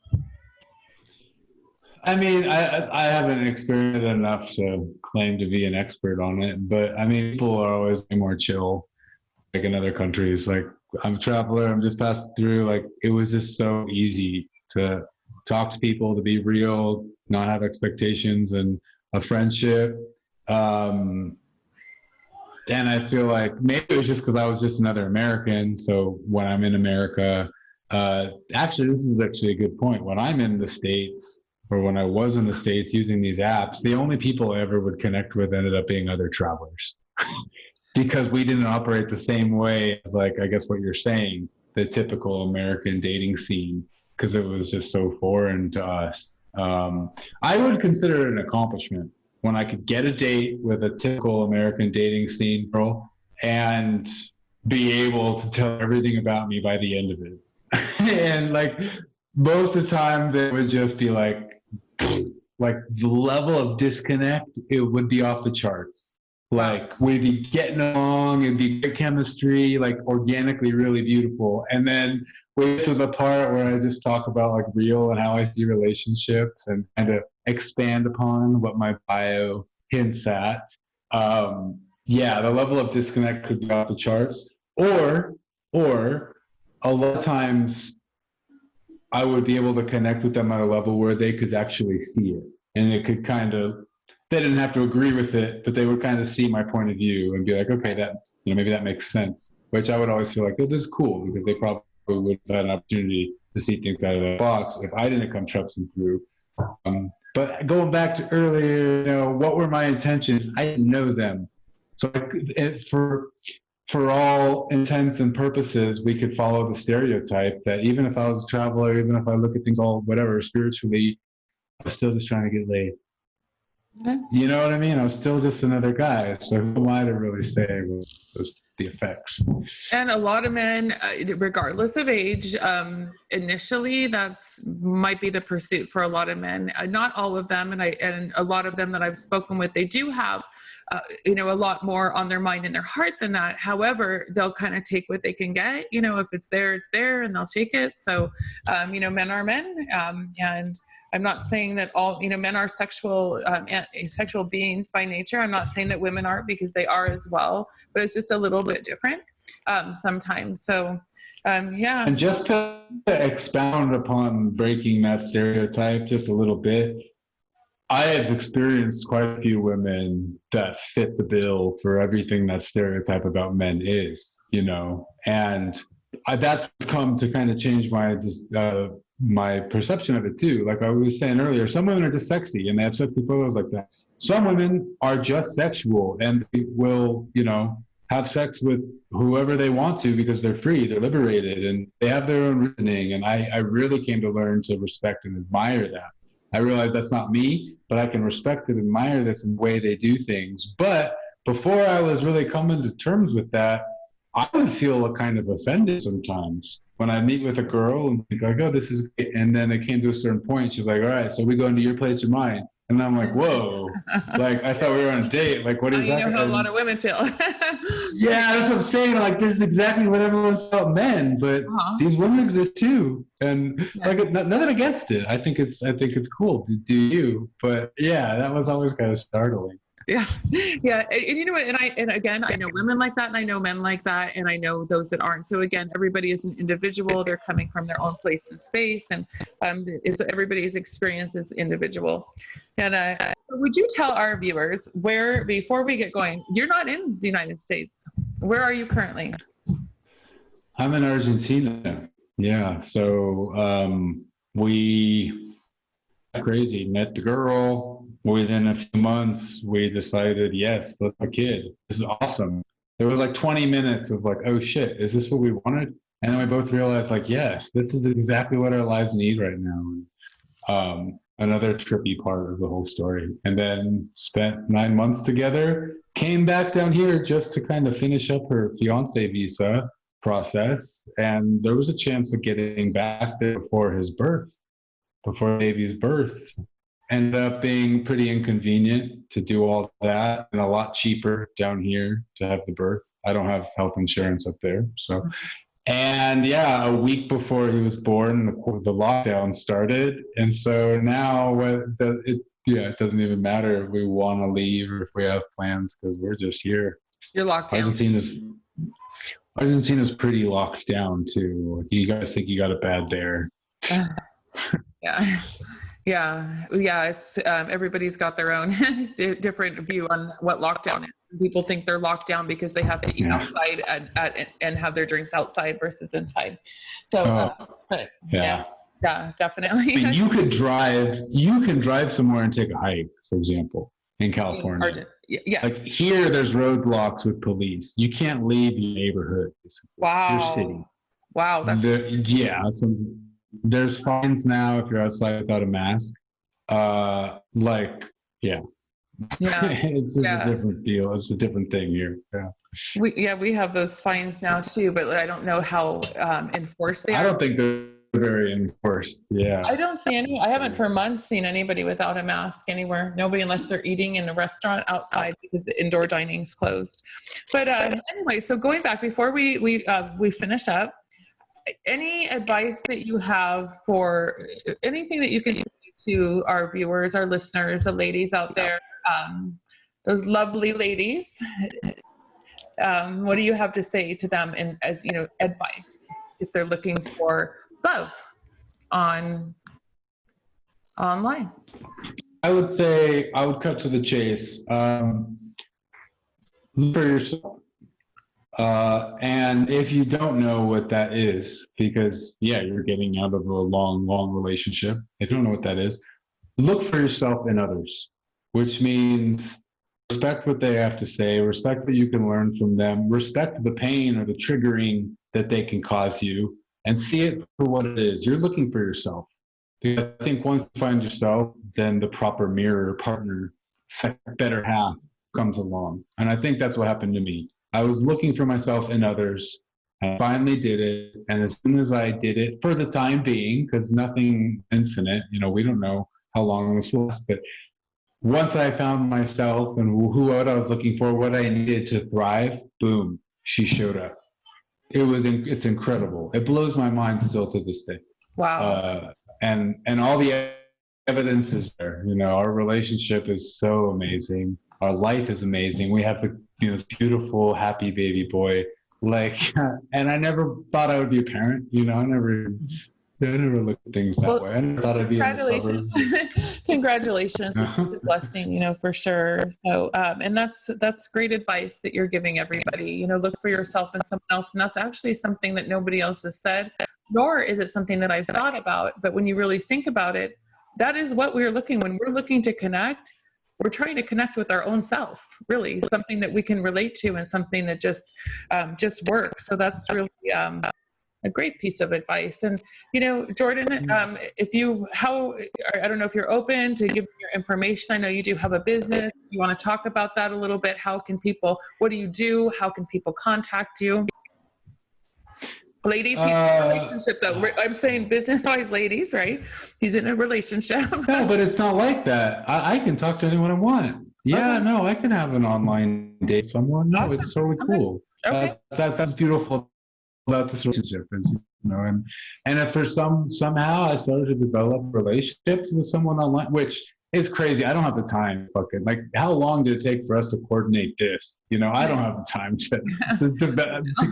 I mean, I haven't experienced it enough to claim to be an expert on it, but I mean, people are always way more chill, like in other countries. Like, I'm a traveler, I'm just passing through. Like, it was just so easy to talk to people, to be real, not have expectations, and a friendship. And I feel like maybe it was just because I was just another American. So when I'm in America, actually, this is actually a good point. When I'm in the States, or when I was in the States using these apps, the only people I ever would connect with ended up being other travelers because we didn't operate the same way as, like, I guess what you're saying, the typical American dating scene, because it was just so foreign to us. I would consider it an accomplishment when I could get a date with a typical American dating scene girl and be able to tell everything about me by the end of it. And like most of the time they would just be like the level of disconnect, it would be off the charts. Like, we'd be getting along, it'd be good chemistry, like organically really beautiful. And then we get to the part where I just talk about like real and how I see relationships and kind of expand upon what my bio hints at. The level of disconnect could be off the charts. Or a lot of times I would be able to connect with them at a level where they could actually see it. And it could kind of, they didn't have to agree with it, but they would kind of see my point of view and be like, okay, that, maybe that makes sense. Which I would always feel like, oh, this is cool, because they probably would have had an opportunity to see things out of the box if I didn't come traipsing through. But going back to earlier, what were my intentions? I didn't know them. So for all intents and purposes, we could follow the stereotype that even if I was a traveler, even if I look at things all whatever spiritually, I was still just trying to get laid. Okay. You know what I mean? I was still just another guy. So who am I to really say was the effects? And a lot of men, regardless of age, initially that's might be the pursuit for a lot of men. Not all of them, and a lot of them that I've spoken with, they do have a lot more on their mind and their heart than that. However, they'll kind of take what they can get. If it's there, it's there, and they'll take it. So, men are men, and I'm not saying that all, men are sexual beings by nature. I'm not saying that women aren't, because they are as well, but it's just a little bit different sometimes. So, And just to expound upon breaking that stereotype just a little bit, I have experienced quite a few women that fit the bill for everything that stereotype about men is, and that's come to kind of change my perception of it too. Like I was saying earlier, some women are just sexy and they have sexy photos like that. Some women are just sexual and they will, have sex with whoever they want to because they're free, they're liberated, and they have their own reasoning. And I really came to learn to respect and admire that. I realized that's not me, but I can respect and admire this in the way they do things. But before I was really coming to terms with that, I would feel kind of offended sometimes when I meet with a girl and think like, oh, this is great. And then it came to a certain point. She's like, all right, so we go into your place or mine. And I'm like, whoa, like I thought we were on a date. Like, what is that? You know how a lot of women feel. Yeah, that's what I'm saying. Like, this is exactly what everyone's felt men, but these women exist too. And like, nothing against it. I think it's cool to do you. But yeah, that was always kind of startling. Yeah. Yeah. And you know what? And again, I know women like that and I know men like that. And I know those that aren't. So again, everybody is an individual. They're coming from their own place and space. And everybody's experience is individual. And would you tell our viewers where, before we get going, you're not in the United States. Where are you currently? I'm in Argentina. Yeah. So we crazy met the girl. Within a few months, we decided, yes, let's have a kid. This is awesome. There was like 20 minutes of like, oh shit, is this what we wanted? And then we both realized like, yes, this is exactly what our lives need right now. Another trippy part of the whole story. And then spent 9 months together, came back down here just to kind of finish up her fiance visa process. And there was a chance of getting back there before baby's birth. Ended up being pretty inconvenient to do all that, and a lot cheaper down here to have the birth. I don't have health insurance up there. So, and yeah, a week before he was born, the lockdown started. And so now it doesn't even matter if we want to leave or if we have plans, because we're just here. You're locked down. Argentina's pretty locked down too. You guys think you got it bad there. Yeah. Yeah. It's everybody's got their own different view on what lockdown is. People think they're locked down because they have to eat outside and have their drinks outside versus inside. So, yeah, definitely. I mean, you can drive somewhere and take a hike, for example, in California. Yeah. Like here, there's roadblocks with police. You can't leave your neighborhood. Wow. Your city. Wow. There's fines now if you're outside without a mask. It's a different deal. It's a different thing here. Yeah. We have those fines now too, but I don't know how enforced they are. I don't think they're very enforced. Yeah. I don't see any. I haven't for months seen anybody without a mask anywhere. Nobody, unless they're eating in a restaurant outside because the indoor dining's closed. But anyway, so going back before we finish up. Any advice that you have for anything that you can say to our viewers, our listeners, the ladies out there, those lovely ladies? What do you have to say to them in, advice if they're looking for love online? I would say I would cut to the chase. Look for yourself. And if you don't know what that is, because you're getting out of a long relationship. If you don't know what that is, look for yourself in others, which means respect what they have to say, respect what you can learn from them, respect the pain or the triggering that they can cause you, and see it for what it is. You're looking for yourself. Because I think once you find yourself, then the proper mirror, partner, better half comes along. And I think that's what happened to me. I was looking for myself in others. I finally did it. And as soon as I did it, for the time being, because nothing infinite, we don't know how long this will last, but once I found myself and what I was looking for, what I needed to thrive, boom, she showed up. It's incredible. It blows my mind still to this day. Wow. And all the evidence is there. Our relationship is so amazing. Our life is amazing. We have this beautiful, happy baby boy. And I never thought I would be a parent. I never looked at things that way. I never thought I'd be in the suburbs. Congratulations. It's a blessing, for sure. So, and that's great advice that you're giving everybody. Look for yourself in someone else. And that's actually something that nobody else has said, nor is it something that I've thought about. But when you really think about it, that is what when we're looking to connect. We're trying to connect with our own self, really, something that we can relate to and something that just works. So that's really a great piece of advice. And, Jordan, I don't know if you're open to giving your information. I know you do have a business. You want to talk about that a little bit? What do you do? How can people contact you? Ladies, he's in a relationship though. I'm saying business-wise, ladies, right? He's in a relationship. No, but it's not like that. I can talk to anyone I want. Yeah, okay. No, I can have an online date with someone. No, awesome. It's totally cool. Okay. That's beautiful about this relationship, and if for somehow I started to develop relationships with someone online, which it's crazy. I don't have the time. Fucking like, how long did it take for us to coordinate this? You know, I don't have the time to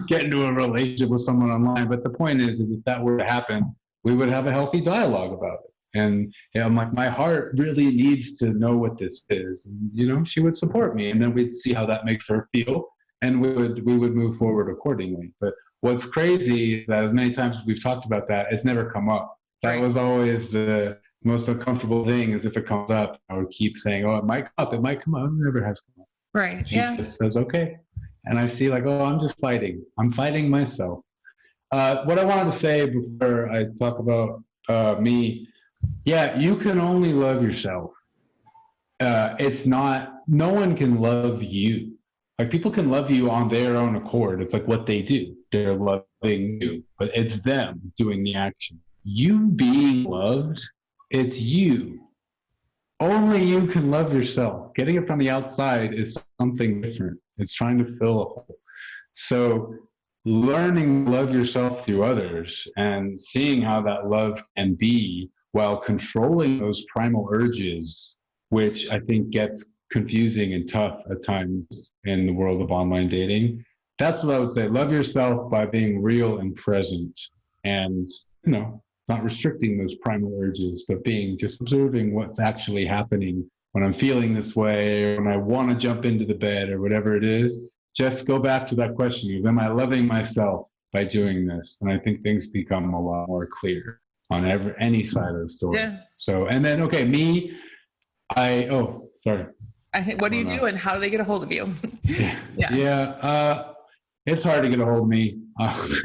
get into a relationship with someone online. But the point is if that were to happen, we would have a healthy dialogue about it. And I'm like, my heart really needs to know what this is. And, you know, she would support me, and then we'd see how that makes her feel, and we would move forward accordingly. But what's crazy is that as many times as we've talked about that, it's never come up. That was always the most uncomfortable thing, is if it comes up, I would keep saying, oh, it might come up, it might come up. It never has come up. Right. She just says, okay. And I see like, oh, I'm just fighting. I'm fighting myself. What I wanted to say before I talk about me, yeah, you can only love yourself. It's not, no one can love you. Like, people can love you on their own accord. It's like what they do. They're loving you, but it's them doing the action. You being loved, it's you. Only you can love yourself. Getting it from the outside is something different. It's trying to fill a hole. So learning to love yourself through others and seeing how that love can be while controlling those primal urges, which I think gets confusing and tough at times in the world of online dating. That's what I would say. Love yourself by being real and present, and, you know, not restricting those primal urges, but being just observing what's actually happening when I'm feeling this way, or when I want to jump into the bed, or whatever it is. Just go back to that question of, am I loving myself by doing this? And I think things become a lot more clear on any side of the story. Yeah. So, and then, okay, me, sorry. What do you do, and how do they get a hold of you? It's hard to get a hold of me. I've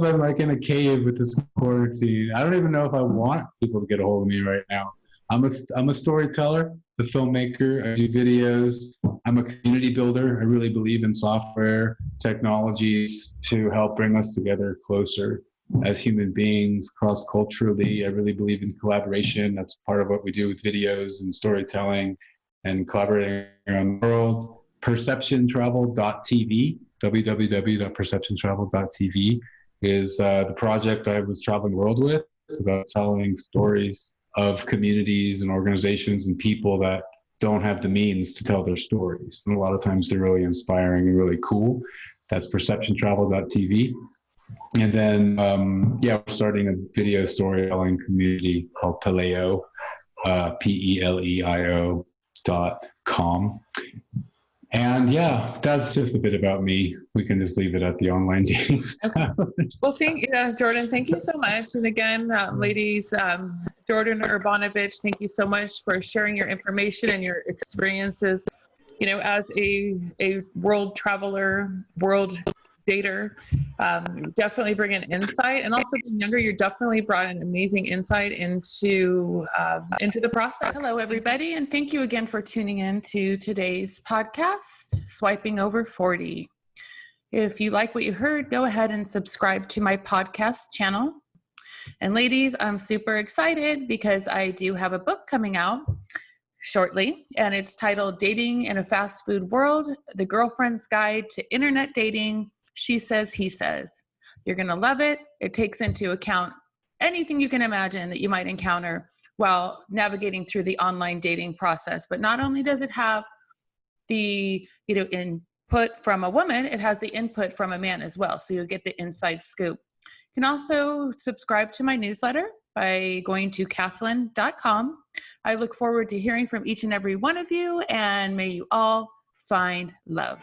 been like in a cave with this quarantine. I don't even know if I want people to get a hold of me right now. I'm a storyteller, a filmmaker. I do videos. I'm a community builder. I really believe in software technologies to help bring us together closer as human beings, cross-culturally. I really believe in collaboration. That's part of what we do with videos and storytelling and collaborating around the world. Perceptiontravel.tv, www.perceptiontravel.tv is the project I was traveling the world with, about telling stories of communities and organizations and people that don't have the means to tell their stories. And a lot of times they're really inspiring and really cool. That's perceptiontravel.tv. And then, we're starting a video storytelling community called Peleo, PELEIO.com. And yeah, that's just a bit about me. We can just leave it at the online dating stuff. Okay. Well, Jordan, thank you so much. And again, ladies, Jordab Urbanovich, thank you so much for sharing your information and your experiences. You know, as a world traveler, world dater, definitely bring an insight. And also being younger, you definitely brought an amazing insight into the process. Hello, everybody, and thank you again for tuning in to today's podcast, Swiping Over 40. If you like what you heard, go ahead and subscribe to my podcast channel. And ladies, I'm super excited because I do have a book coming out shortly, and it's titled Dating in a Fast Food World, The Girlfriend's Guide to Internet Dating, She Says, He Says. You're going to love it. It takes into account anything you can imagine that you might encounter while navigating through the online dating process. But not only does it have the, input from a woman, it has the input from a man as well. So you'll get the inside scoop. You can also subscribe to my newsletter by going to Kathlyn.com. I look forward to hearing from each and every one of you, and may you all find love.